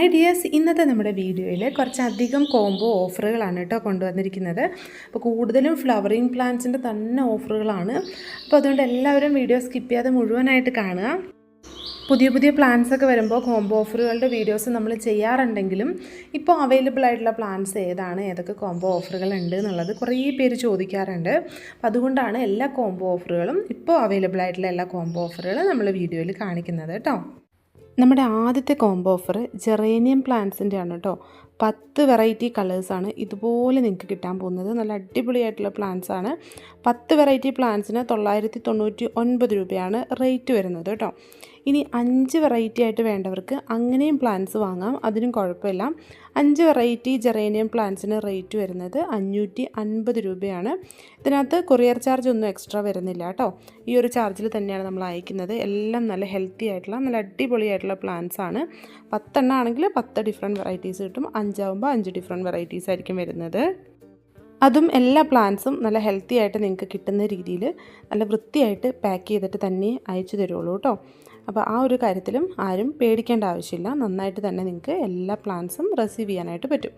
Hi dears, ഇന്നത്തെ നമ്മുടെ വീഡിയോയിൽ കുറച്ചധികം കോംബോ ഓഫറുകളാണ് കേട്ടോ കൊണ്ടുവന്നിരിക്കുന്നത്. അപ്പോൾ കൂടുതലും ഫ്ലവറിങ് പ്ലാന്റ്സിൻ്റെ തന്നെ ഓഫറുകളാണ്. അപ്പോൾ അതുകൊണ്ട് എല്ലാവരും വീഡിയോ സ്കിപ്പ് ചെയ്യാതെ മുഴുവനായിട്ട് കാണുക. പുതിയ പ്ലാൻസ് ഒക്കെ വരുമ്പോൾ കോംബോ ഓഫറുകളുടെ വീഡിയോസ് നമ്മൾ ചെയ്യാറുണ്ടെങ്കിലും ഇപ്പോൾ അവൈലബിൾ ആയിട്ടുള്ള പ്ലാൻസ് ഏതാണ്, ഏതൊക്കെ കോംബോ ഓഫറുകൾ ഉണ്ട് എന്നുള്ളത് കുറേ പേര് ചോദിക്കാറുണ്ട്. അപ്പോൾ അതുകൊണ്ടാണ് എല്ലാ കോംബോ ഓഫറുകളും ഇപ്പോൾ അവൈലബിൾ ആയിട്ടുള്ള എല്ലാ കോംബോ ഓഫറുകളും നമ്മൾ വീഡിയോയിൽ കാണിക്കുന്നത് കേട്ടോ. നമ്മുടെ ആദ്യത്തെ കോംബോ ഓഫർ ജെറേനിയം പ്ലാന്റ്സിൻ്റെ ആണ് കേട്ടോ. 10 വെറൈറ്റി കളേഴ്സാണ് ഇതുപോലെ നിങ്ങൾക്ക് കിട്ടാൻ പോകുന്നത്. നല്ല അടിപൊളിയായിട്ടുള്ള പ്ലാന്റ്സ് ആണ്. 10 വെറൈറ്റി പ്ലാന്റ്സിന് 999 രൂപയാണ് റേറ്റ് വരുന്നത് കേട്ടോ. ഇനി 5 വെറൈറ്റി ആയിട്ട് വേണ്ടവർക്ക് അങ്ങനെയും പ്ലാന്റ്സ് വാങ്ങാം, അതിനും കുഴപ്പമില്ല. 5 വെറൈറ്റി ജെറേനിയം പ്ലാന്റ്സിന് റേറ്റ് വരുന്നത് 550 രൂപയാണ്. ഇതിനകത്ത് കൊറിയർ ചാർജ് ഒന്നും എക്സ്ട്രാ വരുന്നില്ല കേട്ടോ. ഈ ഒരു ചാർജിൽ തന്നെയാണ് നമ്മൾ അയക്കുന്നത്. എല്ലാം നല്ല ഹെൽത്തി ആയിട്ടുള്ള നല്ല അടിപൊളിയായിട്ടുള്ള പ്ലാന്റ്സ് ആണ്. 10 എണ്ണം ആണെങ്കിൽ 10 ഡിഫറെൻറ്റ് വെറൈറ്റീസ് കിട്ടും. 5 ആകുമ്പോൾ 5 ഡിഫറെൻറ്റ് വെറൈറ്റീസ് ആയിരിക്കും വരുന്നത്. അതും എല്ലാ പ്ലാന്റ്സും നല്ല ഹെൽത്തി ആയിട്ട് നിങ്ങൾക്ക് കിട്ടുന്ന രീതിയിൽ നല്ല വൃത്തിയായിട്ട് പാക്ക് ചെയ്തിട്ട് തന്നെ അയച്ചു തരുള്ളൂ കേട്ടോ. അപ്പോൾ ആ ഒരു കാര്യത്തിലും ആരും പേടിക്കേണ്ട ആവശ്യമില്ല. നന്നായിട്ട് തന്നെ നിങ്ങൾക്ക് എല്ലാ പ്ലാന്റ്സും റിസീവ് ചെയ്യാനായിട്ട് പറ്റും.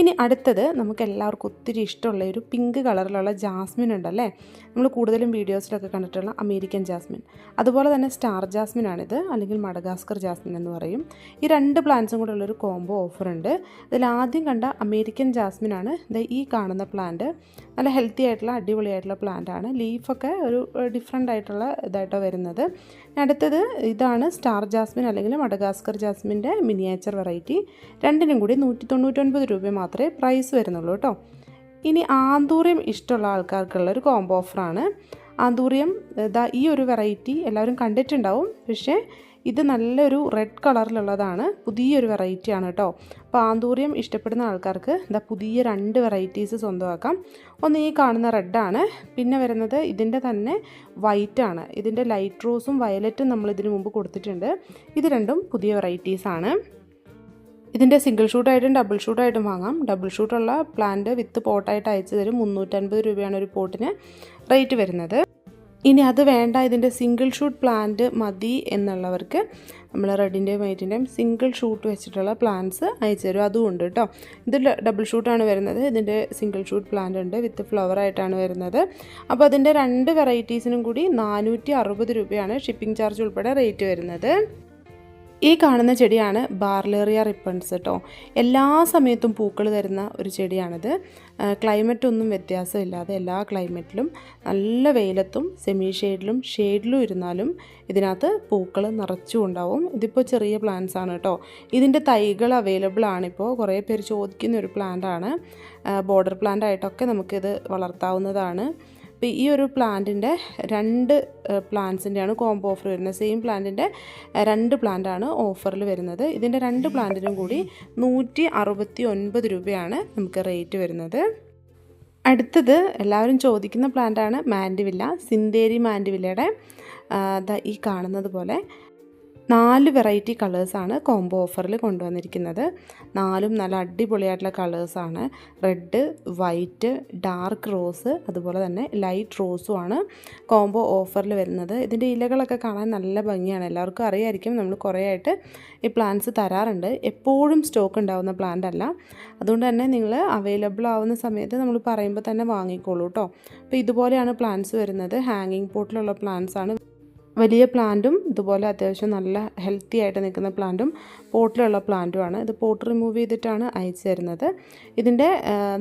ഇനി അടുത്തത് നമുക്ക് എല്ലാവർക്കും ഒത്തിരി ഇഷ്ടമുള്ള ഒരു പിങ്ക് കളറിലുള്ള ജാസ്മിൻ ഉണ്ടല്ലേ. നമ്മൾ കൂടുതലും വീഡിയോസിലൊക്കെ കണ്ടിട്ടുള്ള അമേരിക്കൻ ജാസ്മിൻ, അതുപോലെ തന്നെ സ്റ്റാർ ജാസ്മിൻ ആണിത്, അല്ലെങ്കിൽ മഡഗാസ്കർ ജാസ്മിൻ എന്ന് പറയും. ഈ 2 പ്ലാന്റ്സും കൂടെ ഉള്ളൊരു കോംബോ ഓഫറുണ്ട്. ഇതിൽ ആദ്യം കണ്ട അമേരിക്കൻ ജാസ്മിൻ ആണ് ഈ കാണുന്ന പ്ലാന്റ്. നല്ല ഹെൽത്തി ആയിട്ടുള്ള അടിപൊളിയായിട്ടുള്ള പ്ലാന്റ് ആണ്. ലീഫൊക്കെ ഒരു ഡിഫറെൻ്റ് ആയിട്ടുള്ള ഇതായിട്ടോ വരുന്നത്. അടുത്തത് ഇതാണ് സ്റ്റാർ ജാസ്മിൻ അല്ലെങ്കിൽ മഡഗാസ്കർ ജാസ്മിൻ്റെ മിനിയേച്ചർ വെറൈറ്റി. രണ്ടിനും കൂടി 199 രൂപ മാത്രമേ പ്രൈസ് വരുന്നുള്ളൂ കേട്ടോ. ഇനി ആന്തൂറിയം ഇഷ്ടമുള്ള ആൾക്കാർക്കുള്ള ഒരു കോംബോ ഓഫറാണ്. ആന്തൂറിയം ഈ ഒരു വെറൈറ്റി എല്ലാവരും കണ്ടിട്ടുണ്ടാവും, പക്ഷേ ഇത് നല്ലൊരു റെഡ് കളറിലുള്ളതാണ്. പുതിയൊരു വെറൈറ്റിയാണ് കേട്ടോ. അപ്പോൾ ആന്തൂറിയം ഇഷ്ടപ്പെടുന്ന ആൾക്കാർക്ക് പുതിയ 2 വെറൈറ്റീസ് സ്വന്തമാക്കാം. ഒന്ന് ഈ കാണുന്ന റെഡാണ്, പിന്നെ വരുന്നത് ഇതിൻ്റെ തന്നെ വൈറ്റാണ്. ഇതിൻ്റെ ലൈറ്റ് റോസും വയലറ്റും നമ്മൾ ഇതിനു മുമ്പ് കൊടുത്തിട്ടുണ്ട്. ഇത് രണ്ടും പുതിയ വെറൈറ്റീസാണ്. ഇതിൻ്റെ സിംഗിൾ ഷൂട്ടായിട്ടും ഡബിൾ ഷൂട്ടായിട്ടും വാങ്ങാം. ഡബിൾ ഷൂട്ടുള്ള പ്ലാന്റ് വിത്ത് പോട്ടായിട്ട് അയച്ചു തരും. 350 രൂപയാണ് ഒരു പോട്ടിന് റേറ്റ് വരുന്നത്. ഇനി അത് വേണ്ട, ഇതിൻ്റെ സിംഗിൾ ഷൂട്ട് പ്ലാന്റ് മതി എന്നുള്ളവർക്ക് നമ്മൾ റെഡിൻ്റെയും വൈറ്റിൻ്റെയും സിംഗിൾ ഷൂട്ട് വെച്ചിട്ടുള്ള പ്ലാന്റ്സ് അയച്ചു തരും. അതും ഉണ്ട് കേട്ടോ. ഇത് ഡബിൾ ഷൂട്ടാണ് വരുന്നത്. ഇതിൻ്റെ സിംഗിൾ ഷൂട്ട് പ്ലാന്റ് ഉണ്ട്, വിത്ത് ഫ്ലവർ ആയിട്ടാണ് വരുന്നത്. അപ്പോൾ അതിൻ്റെ 2 വെറൈറ്റീസിനും കൂടി 460 രൂപയാണ് ഷിപ്പിംഗ് ചാർജ് ഉൾപ്പെടെ റേറ്റ് വരുന്നത്. ഈ കാണുന്ന ചെടിയാണ് ബാർലേറിയ റിപ്പൺസ് കേട്ടോ. എല്ലാ സമയത്തും പൂക്കൾ തരുന്ന ഒരു ചെടിയാണിത്. ക്ലൈമറ്റൊന്നും വ്യത്യാസമില്ലാതെ എല്ലാ ക്ലൈമറ്റിലും നല്ല വെയിലത്തും സെമി ഷെയ്ഡിലും ഇരുന്നാലും ഇതിനകത്ത് പൂക്കൾ നിറച്ചും ഉണ്ടാവും. ഇതിപ്പോൾ ചെറിയ പ്ലാന്റ്സ് ആണ് കേട്ടോ. ഇതിൻ്റെ തൈകൾ അവൈലബിൾ ആണിപ്പോൾ. കുറേ പേര് ചോദിക്കുന്ന ഒരു പ്ലാന്റാണ്. ബോർഡർ പ്ലാന്റ് ആയിട്ടൊക്കെ നമുക്കിത് വളർത്താവുന്നതാണ്. അപ്പോൾ ഈ ഒരു പ്ലാന്റിൻ്റെ 2 പ്ലാന്റ്സിൻ്റെയാണ് കോംബോ ഓഫർ വരുന്നത്. സെയിം പ്ലാന്റിൻ്റെ 2 പ്ലാന്റാണ് ഓഫറിൽ വരുന്നത്. ഇതിൻ്റെ 2 പ്ലാന്റിനും കൂടി 169 രൂപയാണ് നമുക്ക് റേറ്റ് വരുന്നത്. അടുത്തത് എല്ലാവരും ചോദിക്കുന്ന പ്ലാന്റാണ് മാൻഡിവില്ല. സിന്തേരി മാൻഡിവില്ലയുടെ ഈ കാണുന്നത് പോലെ 4 വെറൈറ്റി കളേഴ്സാണ് കോംബോ ഓഫറിൽ കൊണ്ടുവന്നിരിക്കുന്നത്. 4ഉം നല്ല അടിപൊളിയായിട്ടുള്ള കളേഴ്സാണ്. റെഡ്, വൈറ്റ്, ഡാർക്ക് റോസ്, അതുപോലെ തന്നെ ലൈറ്റ് റോസുമാണ് കോംബോ ഓഫറിൽ വരുന്നത്. ഇതിൻ്റെ ഇലകളൊക്കെ കാണാൻ നല്ല ഭംഗിയാണ്. എല്ലാവർക്കും അറിയായിരിക്കും, നമ്മൾ കുറേ ആയിട്ട് ഈ പ്ലാന്റ്സ് തരാറുണ്ട്. എപ്പോഴും സ്റ്റോക്ക് ഉണ്ടാവുന്ന പ്ലാന്റ് അല്ല. അതുകൊണ്ട് തന്നെ നിങ്ങൾ അവൈലബിൾ ആവുന്ന സമയത്ത് നമ്മൾ പറയുമ്പോൾ തന്നെ വാങ്ങിക്കോളൂ കേട്ടോ. അപ്പോൾ ഇതുപോലെയാണ് പ്ലാന്റ്സ് വരുന്നത്. ഹാങ്ങിങ് പോട്ടിലുള്ള പ്ലാന്റ്സ് ആണ്. വലിയ പ്ലാന്റും ഇതുപോലെ അത്യാവശ്യം നല്ല ഹെൽത്തി ആയിട്ട് നിൽക്കുന്ന പ്ലാന്റും പോട്ടിലുള്ള പ്ലാന്റുമാണ്. ഇത് പോട്ട് റിമൂവ് ചെയ്തിട്ടാണ് അയച്ചു തരുന്നത്. ഇതിൻ്റെ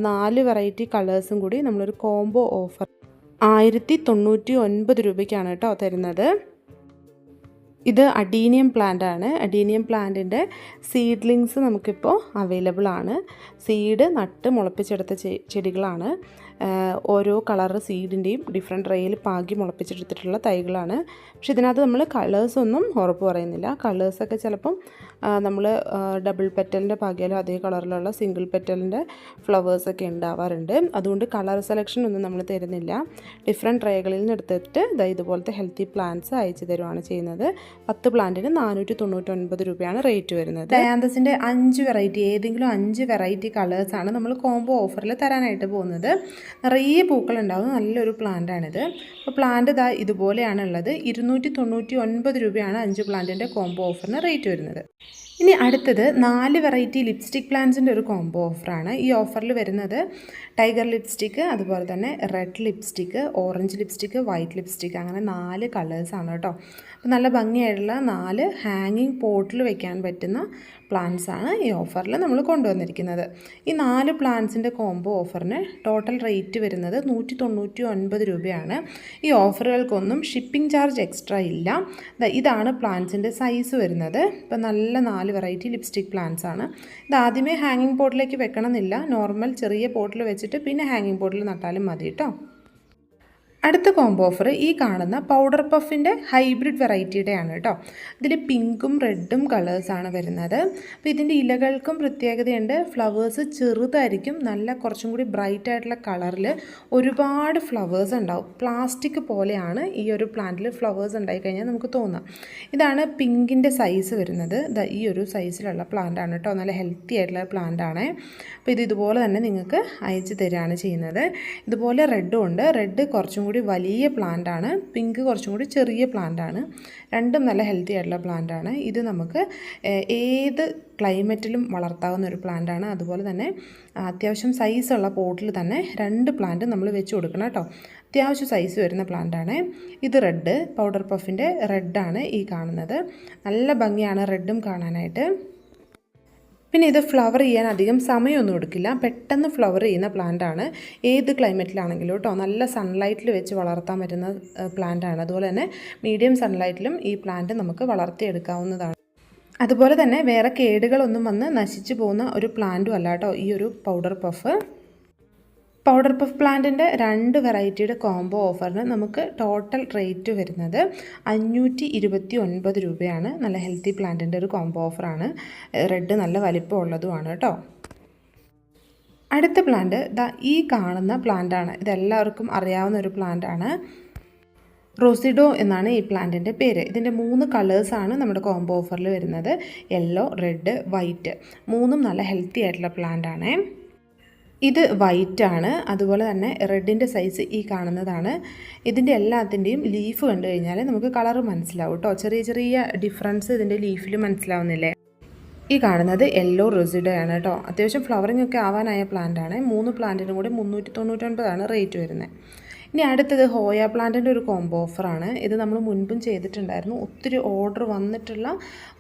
4 വെറൈറ്റി കളേഴ്സും കൂടി നമ്മളൊരു കോംബോ ഓഫർ 1099 രൂപയ്ക്കാണ് കേട്ടോ തരുന്നത്. ഇത് അഡീനിയം പ്ലാന്റ് ആണ്. അഡീനിയം പ്ലാന്റിൻ്റെ സീഡ്ലിങ്സ് നമുക്കിപ്പോൾ അവൈലബിൾ ആണ്. സീഡ് നട്ട് മുളപ്പിച്ചെടുത്ത ചെടികളാണ്. ഓരോ കളർ സീഡിൻ്റെയും ഡിഫറെൻറ്റ് റേയിൽ പാകി മുളപ്പിച്ചെടുത്തിട്ടുള്ള തൈകളാണ്. പക്ഷെ ഇതിനകത്ത് നമ്മൾ കളേഴ്സൊന്നും ഉറപ്പ് പറയുന്നില്ല. കളേഴ്സൊക്കെ ചിലപ്പം നമ്മൾ ഡബിൾ പെറ്റലിൻ്റെ പാകിയാലും അതേ കളറിലുള്ള സിംഗിൾ പെറ്റലിൻ്റെ ഫ്ലവേഴ്സൊക്കെ ഉണ്ടാവാറുണ്ട്. അതുകൊണ്ട് കളർ സെലക്ഷൻ ഒന്നും നമ്മൾ തരുന്നില്ല. ഡിഫറെൻറ്റ് ട്രേകളിൽ നിന്ന് എടുത്തിട്ട് ഇതുപോലത്തെ ഹെൽത്തി പ്ലാന്റ്സ് അയച്ചു തരുവാണ് ചെയ്യുന്നത്. 10 പ്ലാന്റിന് 499 രൂപയാണ് റേറ്റ് വരുന്നത്. ഡയാന്തസിൻ്റെ 5 വെറൈറ്റി, ഏതെങ്കിലും 5 വെറൈറ്റി കളേഴ്സാണ് നമ്മൾ കോംബോ ഓഫറിൽ തരാനായിട്ട് പോകുന്നത്. നിറയെ പൂക്കളുണ്ടാകുന്ന നല്ലൊരു പ്ലാന്റാണിത്. അപ്പോൾ പ്ലാന്റ് ഇതുപോലെയാണുള്ളത്. 299 രൂപയാണ് 5 പ്ലാന്റിൻ്റെ കോംബോ ഓഫറിന് റേറ്റ് വരുന്നത്. ഇനി അടുത്തത് 4 വെറൈറ്റി ലിപ്സ്റ്റിക് പ്ലാന്റ്സിൻ്റെ ഒരു കോംബോ ഓഫറാണ്. ഈ ഓഫറിൽ വരുന്നത് ടൈഗർ ലിപ്സ്റ്റിക്ക്, അതുപോലെ തന്നെ red lipstick, orange lipstick, white lipstick, അങ്ങനെ 4 കളേഴ്സാണ് കേട്ടോ. അപ്പോൾ നല്ല ഭംഗിയായിട്ടുള്ള 4 ഹാങ്ങിങ് പോട്ടിൽ വെക്കാൻ പറ്റുന്ന പ്ലാന്റ്സാണ് ഈ ഓഫറിൽ നമ്മൾ കൊണ്ടുവന്നിരിക്കുന്നത്. ഈ 4 പ്ലാന്റ്സിൻ്റെ കോംബോ ഓഫറിന് ടോട്ടൽ റേറ്റ് വരുന്നത് 199 രൂപയാണ്. ഈ ഓഫറുകൾക്കൊന്നും ഷിപ്പിംഗ് ചാർജ് എക്സ്ട്രാ ഇല്ല. ഇതാണ് പ്ലാന്റ്സിൻ്റെ സൈസ് വരുന്നത്. ഇപ്പോൾ നല്ല 4 വെറൈറ്റി ലിപ്സ്റ്റിക് പ്ലാന്റ്സ് ആണ്. ഇത് ആദ്യമേ ഹാങ്ങിങ് പോട്ടിലേക്ക് വെക്കണമെന്നില്ല, നോർമൽ ചെറിയ പോട്ടിൽ വെച്ചിട്ട് പിന്നെ ഹാങ്ങിങ് പോട്ടിൽ നട്ടാലും മതി കേട്ടോ. അടുത്ത കോംബോ ഓഫർ ഈ കാണുന്ന പൗഡർ പഫിൻ്റെ ഹൈബ്രിഡ് വെറൈറ്റിയുടെയാണ് കേട്ടോ. ഇതിൽ പിങ്കും റെഡും കളേഴ്സാണ് വരുന്നത്. അപ്പോൾ ഇതിൻ്റെ ഇലകൾക്കും പ്രത്യേകതയുണ്ട്. ഫ്ലവേഴ്സ് ചെറുതായിരിക്കും, നല്ല കുറച്ചും കൂടി ബ്രൈറ്റ് ആയിട്ടുള്ള കളറിൽ ഒരുപാട് ഫ്ലവേഴ്സ് ഉണ്ടാവും. പ്ലാസ്റ്റിക് പോലെയാണ് ഈ ഒരു പ്ലാന്റിൽ ഫ്ലവേഴ്സ് ഉണ്ടായിക്കഴിഞ്ഞാൽ നമുക്ക് തോന്നാം. ഇതാണ് പിങ്കിൻ്റെ സൈസ് വരുന്നത്. ഈ ഒരു സൈസിലുള്ള പ്ലാന്റ് ആണ് കേട്ടോ. നല്ല ഹെൽത്തി ആയിട്ടുള്ള പ്ലാന്റ് ആണ്. അപ്പോൾ ഇതുപോലെ തന്നെ നിങ്ങൾക്ക് അയച്ചു തരികയാണ് ചെയ്യുന്നത്. ഇതുപോലെ റെഡും ഉണ്ട്. റെഡ് കുറച്ചും കൂടി വലിയ പ്ലാന്റ് ആണ്, പിങ്ക് കുറച്ചും കൂടി ചെറിയ പ്ലാന്റ് ആണ്. രണ്ടും നല്ല ഹെൽത്തി ആയിട്ടുള്ള പ്ലാന്റ് ആണ്. ഇത് നമുക്ക് ഏത് ക്ലൈമറ്റിലും വളർത്താവുന്ന ഒരു പ്ലാന്റ് ആണ്. അതുപോലെ തന്നെ അത്യാവശ്യം സൈസുള്ള പോട്ടിൽ തന്നെ 2 പ്ലാന്റ് നമ്മൾ വെച്ച് കൊടുക്കണം കേട്ടോ. അത്യാവശ്യം സൈസ് വരുന്ന പ്ലാന്റ് ആണ്. ഇത് റെഡ്, പൗഡർ പഫിൻ്റെ റെഡാണ് ഈ കാണുന്നത്. നല്ല ഭംഗിയാണ് റെഡും കാണാനായിട്ട്. പിന്നെ ഇത് ഫ്ലവർ ചെയ്യാൻ അധികം സമയമൊന്നും എടുക്കില്ല, പെട്ടെന്ന് ഫ്ലവർ ചെയ്യുന്ന പ്ലാന്റാണ്. ഏത് ക്ലൈമറ്റിലാണെങ്കിലും കേട്ടോ. നല്ല സൺലൈറ്റിൽ വെച്ച് വളർത്താൻ പറ്റുന്ന പ്ലാന്റാണ്. അതുപോലെ തന്നെ മീഡിയം സൺലൈറ്റിലും ഈ പ്ലാന്റ് നമുക്ക് വളർത്തിയെടുക്കാവുന്നതാണ്. അതുപോലെ തന്നെ വേറെ കേടുകളൊന്നും വന്ന് നശിച്ചു പോകുന്ന ഒരു പ്ലാന്റും അല്ല കേട്ടോ ഈ ഒരു പൗഡർ പഫ്. പൗഡർ പഫ് പ്ലാന്റിൻ്റെ 2 വെറൈറ്റിയുടെ കോംബോ ഓഫറിന് നമുക്ക് ടോട്ടൽ റേറ്റ് വരുന്നത് 529 രൂപയാണ്. നല്ല ഹെൽത്തി പ്ലാന്റിൻ്റെ ഒരു കോംബോ ഓഫറാണ്. റെഡ് നല്ല വലിപ്പം ഉള്ളതുമാണ് കേട്ടോ. അടുത്ത പ്ലാന്റ് ഈ കാണുന്ന പ്ലാന്റാണ്. ഇതെല്ലാവർക്കും അറിയാവുന്ന ഒരു പ്ലാന്റാണ്. റോസിഡോ എന്നാണ് ഈ പ്ലാന്റിൻ്റെ പേര്. ഇതിൻ്റെ 3 കളേഴ്സാണ് നമ്മുടെ കോംബോ ഓഫറിൽ വരുന്നത്. Yellow, red, white. 3ഉം നല്ല ഹെൽത്തി ആയിട്ടുള്ള പ്ലാന്റാണ്. ഇത് വൈറ്റ് ആണ്. അതുപോലെ തന്നെ റെഡിൻ്റെ സൈസ് ഈ കാണുന്നതാണ്. ഇതിൻ്റെ എല്ലാത്തിൻ്റെയും ലീഫ് കണ്ടു കഴിഞ്ഞാൽ നമുക്ക് കളറ് മനസ്സിലാവും കേട്ടോ. ചെറിയ ചെറിയ ഡിഫറൻസ് ഇതിൻ്റെ ലീഫിൽ മനസ്സിലാവുന്നില്ലേ. ഈ കാണുന്നത് യെല്ലോ റോസിഡോ ആണ് കേട്ടോ. അത്യാവശ്യം ഫ്ലവറിംഗ് ഒക്കെ ആവാനായ പ്ലാന്റ് ആണ്. 3 പ്ലാന്റിനും കൂടി 399 റേറ്റ് വരുന്നത്. ഇനി അടുത്തത് ഹോയ പ്ലാന്റിൻ്റെ ഒരു കോംബോ ഓഫറാണ്. ഇത് നമ്മൾ മുൻപും ചെയ്തിട്ടുണ്ടായിരുന്നു. ഒത്തിരി ഓർഡർ വന്നിട്ടുള്ള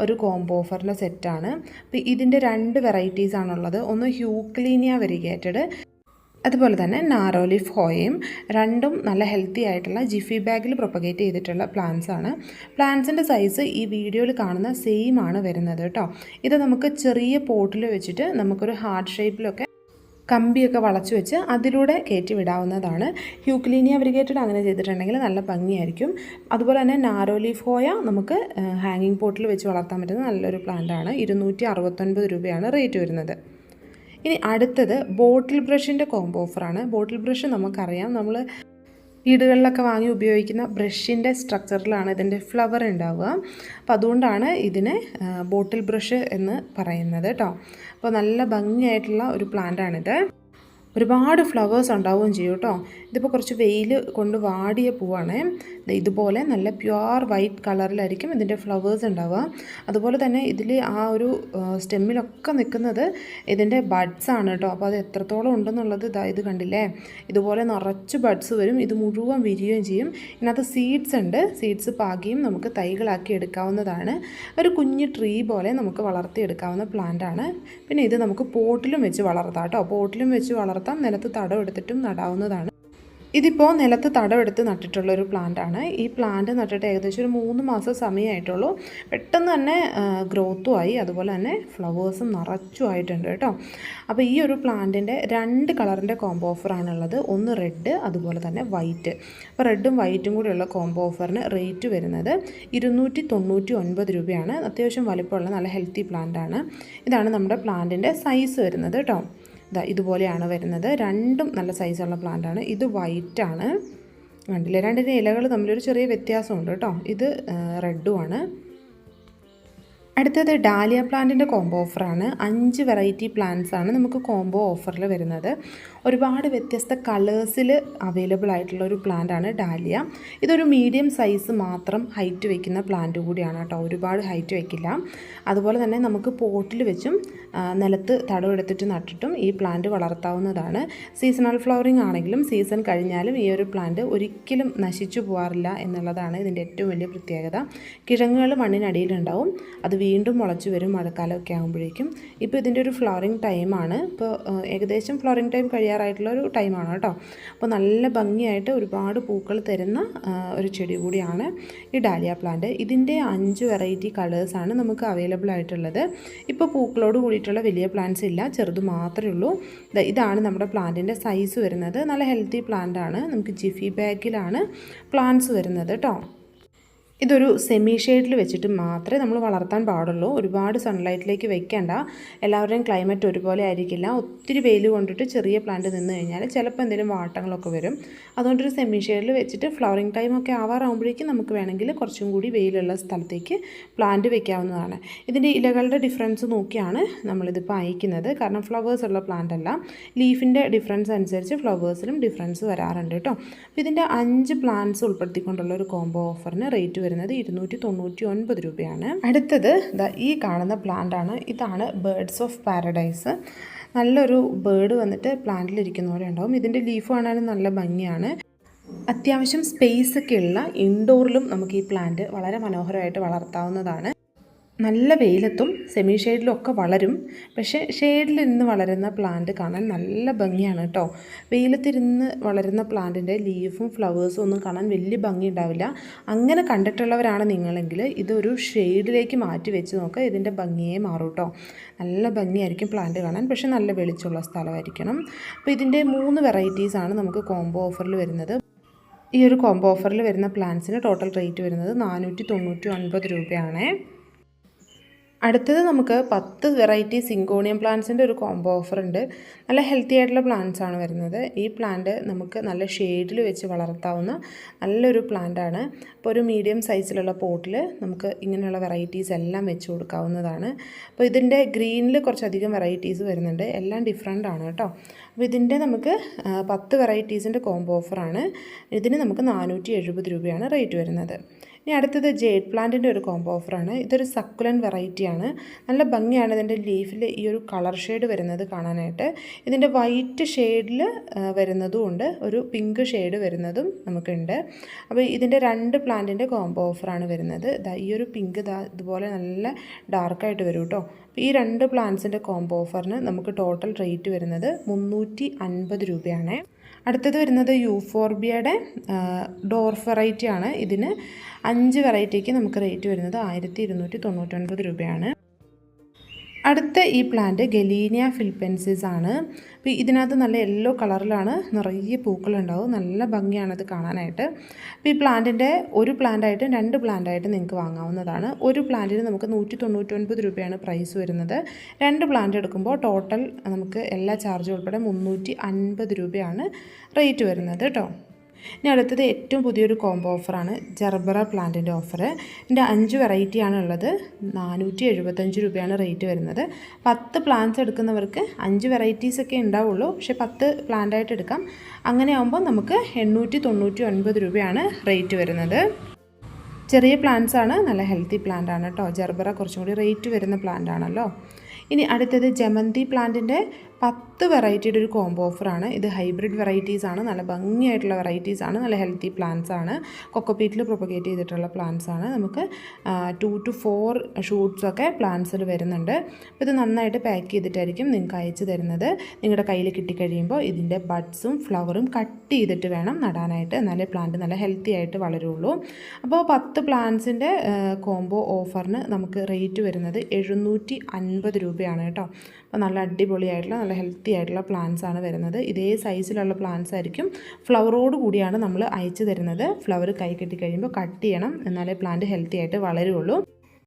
ഒരു കോംബോ ഓഫറിൻ്റെ സെറ്റാണ്. അപ്പോൾ ഇതിൻ്റെ 2 വെറൈറ്റീസ് ആണുള്ളത്. ഒന്ന് ഹ്യൂക്ലീനിയ വെരിഗേറ്റഡ്, അതുപോലെ തന്നെ നാരോ ലീഫ് ഹോയയും. രണ്ടും നല്ല ഹെൽത്തി ആയിട്ടുള്ള ജിഫി ബാഗിൽ പ്രൊപ്പഗേറ്റ് ചെയ്തിട്ടുള്ള പ്ലാന്റ്സ് ആണ്. പ്ലാന്റ്സിൻ്റെ സൈസ് ഈ വീഡിയോയിൽ കാണുന്ന സെയിം ആണ് വരുന്നത് കേട്ടോ. ഇത് നമുക്ക് ചെറിയ പോട്ടിൽ വെച്ചിട്ട് നമുക്കൊരു ഹാർട്ട് ഷേപ്പിലൊക്കെ കമ്പിയൊക്കെ വളച്ച് വെച്ച് അതിലൂടെ കയറ്റി വിടാവുന്നതാണ്. ഹ്യൂക്ലീനിയ വെരിഗേറ്റഡ് അങ്ങനെ ചെയ്തിട്ടുണ്ടെങ്കിൽ നല്ല ഭംഗിയായിരിക്കും. അതുപോലെ തന്നെ നാരോ ലീഫ് ഹോയ നമുക്ക് ഹാങ്ങിങ് പോട്ടിൽ വെച്ച് വളർത്താൻ പറ്റുന്ന നല്ലൊരു പ്ലാന്റാണ്. 269 രൂപയാണ് റേറ്റ് വരുന്നത്. ഇനി അടുത്തത് ബോട്ടിൽ ബ്രഷിൻ്റെ കോംബോ ഓഫറാണ്. ബോട്ടിൽ ബ്രഷ് നമുക്കറിയാം, നമ്മൾ വീടുകളിലൊക്കെ വാങ്ങി ഉപയോഗിക്കുന്ന ബ്രഷിൻ്റെ സ്ട്രക്ചറിലാണ് ഇതിൻ്റെ ഫ്ലവർ ഉണ്ടാവുക. അപ്പോൾ അതുകൊണ്ടാണ് ഇതിനെ ബോട്ടിൽ ബ്രഷ് എന്ന് പറയുന്നത് കേട്ടോ. അപ്പോൾ നല്ല ഭംഗിയായിട്ടുള്ള ഒരു പ്ലാന്റാണിത്. ഒരുപാട് ഫ്ലവേഴ്സ് ഉണ്ടാവുകയും ചെയ്യും കേട്ടോ. ഇതിപ്പോൾ കുറച്ച് വെയിൽ കൊണ്ട് വാടിയ പൂവാണ്. ഇതുപോലെ നല്ല പ്യുവർ വൈറ്റ് കളറിലായിരിക്കും ഇതിൻ്റെ ഫ്ലവേഴ്സ് ഉണ്ടാവുക. അതുപോലെ തന്നെ ഇതിൽ ആ ഒരു സ്റ്റെമ്മിലൊക്കെ നിൽക്കുന്നത് ഇതിൻ്റെ ബഡ്സ് ആണ് കേട്ടോ. അപ്പോൾ അത് എത്രത്തോളം ഉണ്ടെന്നുള്ളത് ഇത് കണ്ടില്ലേ. ഇതുപോലെ നിറച്ച് ബഡ്സ് വരും. ഇത് മുഴുവൻ വിരിയുകയും ചെയ്യും. ഇതിനകത്ത് സീഡ്സ് ഉണ്ട്. സീഡ്സ് പാകിയും നമുക്ക് തൈകളാക്കി എടുക്കാവുന്നതാണ്. ഒരു കുഞ്ഞ് ട്രീ പോലെ നമുക്ക് വളർത്തിയെടുക്കാവുന്ന പ്ലാന്റാണ്. പിന്നെ ഇത് നമുക്ക് പോട്ടിലും വെച്ച് വളർത്താം കേട്ടോ. പോട്ടിലും വെച്ച് വളർത്താം, നിലത്ത് തടം എടുത്തിട്ടും നടാവുന്നതാണ്. ഇതിപ്പോൾ നിലത്ത് തടമെടുത്ത് നട്ടിട്ടുള്ളൊരു പ്ലാന്റാണ്. ഈ പ്ലാന്റ് നട്ടിട്ട് ഏകദേശം ഒരു 3 മാസം സമയമായിട്ടുള്ളൂ. പെട്ടെന്ന് തന്നെ ഗ്രോത്തും ആയി, അതുപോലെ തന്നെ ഫ്ലവേഴ്സും നിറച്ചും ആയിട്ടുണ്ട് കേട്ടോ. അപ്പോൾ ഈ ഒരു പ്ലാന്റിൻ്റെ 2 കളറിൻ്റെ കോംബോ ഓഫറാണുള്ളത്. ഒന്ന് റെഡ്, അതുപോലെ തന്നെ വൈറ്റ്. അപ്പോൾ റെഡും വൈറ്റും കൂടിയുള്ള കോംബോ ഓഫറിന് റേറ്റ് വരുന്നത് 299 രൂപയാണ്. അത്യാവശ്യം വലിപ്പമുള്ള നല്ല ഹെൽത്തി പ്ലാന്റാണ്. ഇതാണ് നമ്മുടെ പ്ലാന്റിൻ്റെ സൈസ് വരുന്നത് കേട്ടോ. ഇതുപോലെയാണ് വരുന്നത്. രണ്ടും നല്ല സൈസുള്ള പ്ലാന്റാണ്. ഇത് വൈറ്റാണ്, കണ്ടില്ലേ. രണ്ടിൻ്റെ ഇലകൾ തമ്മിലൊരു ചെറിയ വ്യത്യാസമുണ്ട് കേട്ടോ. ഇത് റെഡുമാണ്. അടുത്തത് ഡാലിയ പ്ലാന്റിൻ്റെ കോംബോ ഓഫറാണ്. 5 വെറൈറ്റി പ്ലാന്റ്സ് ആണ് നമുക്ക് കോംബോ ഓഫറിൽ വരുന്നത്. ഒരുപാട് വ്യത്യസ്ത കളേഴ്സിൽ അവൈലബിൾ ആയിട്ടുള്ള ഒരു പ്ലാന്റാണ് ഡാലിയ. ഇതൊരു മീഡിയം സൈസ് മാത്രം ഹൈറ്റ് വയ്ക്കുന്ന പ്ലാന്റ് കൂടിയാണ് കേട്ടോ. ഒരുപാട് ഹൈറ്റ് വയ്ക്കില്ല. അതുപോലെ തന്നെ നമുക്ക് പോട്ടിൽ വെച്ചും നിലത്ത് തടവെടുത്തിട്ട് നട്ടിട്ടും ഈ പ്ലാന്റ് വളർത്താവുന്നതാണ്. സീസണൽ ഫ്ലവറിങ് ആണെങ്കിലും സീസൺ കഴിഞ്ഞാലും ഈ ഒരു പ്ലാന്റ് ഒരിക്കലും നശിച്ചു പോകാറില്ല എന്നുള്ളതാണ് ഇതിൻ്റെ ഏറ്റവും വലിയ പ്രത്യേകത. കിഴങ്ങുകൾ മണ്ണിനടിയിലുണ്ടാവും, അത് വീണ്ടും മുളച്ചു വരും മഴക്കാലമൊക്കെ ആകുമ്പോഴേക്കും. ഇപ്പോൾ ഇതിൻ്റെ ഒരു ഫ്ലവറിങ് ടൈമാണ്. ഇപ്പോൾ ഏകദേശം ഫ്ലവറിങ് ടൈം കഴിയാറായിട്ടുള്ള ഒരു ടൈമാണ് കേട്ടോ. അപ്പോൾ നല്ല ഭംഗിയായിട്ട് ഒരുപാട് പൂക്കൾ തരുന്ന ഒരു ചെടി കൂടിയാണ് ഈ ഡാലിയ പ്ലാന്റ്. ഇതിൻ്റെ 5 വെറൈറ്റി കളേഴ്സാണ് നമുക്ക് അവൈലബിൾ ആയിട്ടുള്ളത്. ഇപ്പോൾ പൂക്കളോട് കൂടിയിട്ടുള്ള വലിയ പ്ലാന്റ്സ് ഇല്ല, ചെറുത് മാത്രമേ ഉള്ളൂ. ഇതാണ് നമ്മുടെ പ്ലാന്റിൻ്റെ സൈസ് വരുന്നത്. നല്ല ഹെൽത്തി പ്ലാന്റ് ആണ്. നമുക്ക് ജിഫി ബാഗിലാണ് പ്ലാന്റ്സ് വരുന്നത് കേട്ടോ. ഇതൊരു സെമി ഷെയ്ഡിൽ വെച്ചിട്ട് മാത്രമേ നമ്മൾ വളർത്താൻ പാടുള്ളൂ. ഒരുപാട് സൺലൈറ്റിലേക്ക് വെക്കേണ്ട. എല്ലാവരുടെയും ക്ലൈമറ്റ് ഒരുപോലെ ആയിരിക്കില്ല. ഒത്തിരി വെയിൽ കൊണ്ടിട്ട് ചെറിയ പ്ലാന്റ് നിന്ന് കഴിഞ്ഞാൽ ചിലപ്പോൾ എന്തെങ്കിലും വാട്ടങ്ങളൊക്കെ വരും. അതുകൊണ്ടൊരു സെമി ഷെയ്ഡിൽ വെച്ചിട്ട് ഫ്ലവറിങ് ടൈമൊക്കെ ആവാറാകുമ്പോഴേക്കും നമുക്ക് വേണമെങ്കിൽ കുറച്ചും കൂടി വെയിലുള്ള സ്ഥലത്തേക്ക് പ്ലാന്റ് വെക്കാവുന്നതാണ്. ഇതിൻ്റെ ഇലകളുടെ ഡിഫറൻസ് നോക്കിയാണ് നമ്മളിതിപ്പോൾ അയക്കുന്നത്. കാരണം ഫ്ലവേഴ്സ് ഉള്ള പ്ലാന്റ് അല്ല. ലീഫിൻ്റെ ഡിഫറൻസ് അനുസരിച്ച് ഫ്ലവേഴ്സിലും ഡിഫറൻസ് വരാറുണ്ട് കേട്ടോ. അപ്പോൾ ഇതിൻ്റെ 5 പ്ലാന്റ്സ് ഉൾപ്പെടുത്തിക്കൊണ്ടുള്ള ഒരു കോംബോ ഓഫറിന് റേറ്റ് വരുന്നത് 299 രൂപയാണ്. അടുത്തത് ഈ കാണുന്ന പ്ലാന്റ് ആണ്. ഇതാണ് ബേർഡ്സ് ഓഫ് പാരഡൈസ്. നല്ലൊരു ബേർഡ് വന്നിട്ട് പ്ലാന്റിലിരിക്കുന്ന പോലെ ഉണ്ടാവും. ഇതിൻ്റെ ലീഫ് കാണാനും നല്ല ഭംഗിയാണ്. അത്യാവശ്യം സ്പേസ് ഒക്കെ ഉള്ള ഇൻഡോറിലും നമുക്ക് ഈ പ്ലാന്റ് വളരെ മനോഹരമായിട്ട് വളർത്താവുന്നതാണ്. നല്ല വെയിലത്തും സെമി ഷെയ്ഡിലും ഒക്കെ വളരും. പക്ഷേ ഷെയ്ഡിലിരുന്ന് വളരുന്ന പ്ലാന്റ് കാണാൻ നല്ല ഭംഗിയാണ് കേട്ടോ. വെയിലത്തിരുന്ന് വളരുന്ന പ്ലാന്റിൻ്റെ ലീഫും ഫ്ലവേഴ്സും ഒന്നും കാണാൻ വലിയ ഭംഗി ഉണ്ടാവില്ല. അങ്ങനെ കണ്ടിട്ടുള്ളവരാണ് നിങ്ങളെങ്കിൽ ഇതൊരു ഷെയ്ഡിലേക്ക് മാറ്റി വെച്ച് നോക്കുക. ഇതിൻ്റെ ഭംഗിയെ മാറും കേട്ടോ. നല്ല ഭംഗിയായിരിക്കും പ്ലാന്റ് കാണാൻ. പക്ഷേ നല്ല വെളിച്ചമുള്ള സ്ഥലമായിരിക്കണം. അപ്പോൾ ഇതിൻ്റെ 3 വെറൈറ്റീസാണ് നമുക്ക് കോംബോ ഓഫറിൽ വരുന്നത്. ഈ ഒരു കോംബോ ഓഫറിൽ വരുന്ന പ്ലാന്റ്സിന് ടോട്ടൽ റേറ്റ് വരുന്നത് 499 രൂപയാണ്. അടുത്തത് നമുക്ക് 10 വെറൈറ്റി സിങ്കോണിയം പ്ലാന്റ്സിൻ്റെ ഒരു കോംബോ ഓഫർ ഉണ്ട്. നല്ല ഹെൽത്തി ആയിട്ടുള്ള പ്ലാന്റ്സ് ആണ് വരുന്നത്. ഈ പ്ലാന്റ് നമുക്ക് നല്ല ഷെയ്ഡിൽ വെച്ച് വളർത്താവുന്ന നല്ലൊരു പ്ലാന്റാണ്. അപ്പോൾ ഒരു മീഡിയം സൈസിലുള്ള പോട്ടിൽ നമുക്ക് ഇങ്ങനെയുള്ള വെറൈറ്റീസ് എല്ലാം വെച്ച് കൊടുക്കാവുന്നതാണ്. അപ്പോൾ ഇതിൻ്റെ ഗ്രീനിൽ കുറച്ചധികം വെറൈറ്റീസ് വരുന്നുണ്ട്. എല്ലാം ഡിഫറെൻ്റ് ആണ് കേട്ടോ. അപ്പോൾ ഇതിൻ്റെ നമുക്ക് 10 വെറൈറ്റീസിൻ്റെ കോംബോ ഓഫറാണ്. ഇതിന് നമുക്ക് 470 രൂപയാണ് റേറ്റ് വരുന്നത്. ഇനി അടുത്തത് ജേഡ് പ്ലാന്റിൻ്റെ ഒരു കോംബോ ഓഫറാണ്. ഇതൊരു സക്കുലൻ വെറൈറ്റിയാണ്. നല്ല ഭംഗിയാണ് ഇതിൻ്റെ ലീഫിൽ ഈ ഒരു കളർ ഷെയ്ഡ് വരുന്നത് കാണാനായിട്ട്. ഇതിൻ്റെ വൈറ്റ് ഷെയ്ഡിൽ വരുന്നതും ഉണ്ട്, ഒരു പിങ്ക് ഷെയ്ഡ് വരുന്നതും നമുക്കുണ്ട്. അപ്പോൾ ഇതിൻ്റെ 2 പ്ലാന്റിൻ്റെ കോംബോ ഓഫറാണ് വരുന്നത്. ഈ ഒരു പിങ്ക് ഇതുപോലെ നല്ല ഡാർക്കായിട്ട് വരും കേട്ടോ. അപ്പോൾ ഈ 2 പ്ലാന്റ്സിൻ്റെ കോംബോ ഓഫറിന് നമുക്ക് ടോട്ടൽ റേറ്റ് വരുന്നത് 350 രൂപയാണ്. അടുത്തത് വരുന്നത് യൂഫോർബിയയുടെ ഡോർഫ് വെറൈറ്റി ആണ്. ഇതിന് 5 വെറൈറ്റിക്ക് നമുക്ക് റേറ്റ് വരുന്നത് 1299 രൂപയാണ്. അടുത്ത ഈ പ്ലാന്റ് ഗലീനിയ ഫിലിപ്പൻസിസ് ആണ്. അപ്പോൾ ഇതിനകത്ത് നല്ല യെല്ലോ കളറിലാണ് നിറയെ പൂക്കളുണ്ടാവും. നല്ല ഭംഗിയാണത് കാണാനായിട്ട്. അപ്പോൾ ഈ പ്ലാന്റിൻ്റെ ഒരു പ്ലാന്റായിട്ടും 2 പ്ലാന്റായിട്ടും നിങ്ങൾക്ക് വാങ്ങാവുന്നതാണ്. ഒരു പ്ലാന്റിന് നമുക്ക് 199 രൂപയാണ് പ്രൈസ് വരുന്നത്. 2 പ്ലാന്റ് എടുക്കുമ്പോൾ ടോട്ടൽ നമുക്ക് എല്ലാ ചാർജും ഉൾപ്പെടെ 350 രൂപയാണ് റേറ്റ് വരുന്നത് കേട്ടോ. ഇനി അടുത്തത് ഏറ്റവും പുതിയൊരു കോംബോ ഓഫറാണ് ജർബറ പ്ലാന്റിൻ്റെ ഓഫർ. ഇതിൻ്റെ 5 വെറൈറ്റിയാണ് ഉള്ളത്. 475 രൂപയാണ് റേറ്റ് വരുന്നത്. 10 പ്ലാന്റ്സ് എടുക്കുന്നവർക്ക് 5 വെറൈറ്റീസൊക്കെ ഉണ്ടാവുള്ളൂ. പക്ഷേ 10 പ്ലാന്റായിട്ട് എടുക്കാം. അങ്ങനെ ആകുമ്പോൾ നമുക്ക് 899 രൂപയാണ് റേറ്റ് വരുന്നത്. ചെറിയ പ്ലാന്റ്സ് ആണ്, നല്ല ഹെൽത്തി പ്ലാന്റ് ആണ് കേട്ടോ. ജർബറ കുറച്ചും കൂടി റേറ്റ് വരുന്ന പ്ലാന്റ് ആണല്ലോ. ഇനി അടുത്തത് ജമന്തി പ്ലാന്റിൻ്റെ 10 വെറൈറ്റിയുടെ ഒരു കോംബോ ഓഫറാണ്. ഇത് ഹൈബ്രിഡ് വെറൈറ്റീസാണ്. നല്ല ഭംഗിയായിട്ടുള്ള വെറൈറ്റീസാണ്. നല്ല ഹെൽത്തി പ്ലാന്റ്സ് ആണ്. കൊക്കോപീറ്റിൽ പ്രൊപ്പഗേറ്റ് ചെയ്തിട്ടുള്ള പ്ലാന്റ്സ് ആണ്. നമുക്ക് 2 to 4 ഷൂട്ട്സൊക്കെ പ്ലാന്റ്സിൽ വരുന്നുണ്ട്. അപ്പോൾ ഇത് നന്നായിട്ട് പാക്ക് ചെയ്തിട്ടായിരിക്കും നിങ്ങൾക്ക് അയച്ചു തരുന്നത്. നിങ്ങളുടെ കയ്യിൽ കിട്ടിക്കഴിയുമ്പോൾ ഇതിൻ്റെ ബഡ്സും ഫ്ലവറും കട്ട് ചെയ്തിട്ട് വേണം നടാനായിട്ട്. എന്നാലേ പ്ലാന്റ് നല്ല ഹെൽത്തി ആയിട്ട് വളരുള്ളൂ. അപ്പോൾ 10 പ്ലാന്റ്സിൻ്റെ കോംബോ ഓഫറിന് നമുക്ക് റേറ്റ് വരുന്നത് 750 രൂപയാണ് കേട്ടോ. അപ്പോൾ നല്ല അടിപൊളിയായിട്ടുള്ള നല്ല ഹെൽത്തി ആയിട്ടുള്ള പ്ലാന്റ്സ് ആണ് വരുന്നത്. ഇതേ സൈസിലുള്ള പ്ലാന്റ്സ് ആയിരിക്കും. ഫ്ലവറോട് കൂടിയാണ് നമ്മൾ അയച്ചു തരുന്നത്. ഫ്ലവർ കൈ കെട്ടി കഴിയുമ്പോൾ കട്ട് ചെയ്യണം, എന്നാലേ പ്ലാന്റ് ഹെൽത്തി ആയിട്ട് വളരുള്ളൂ.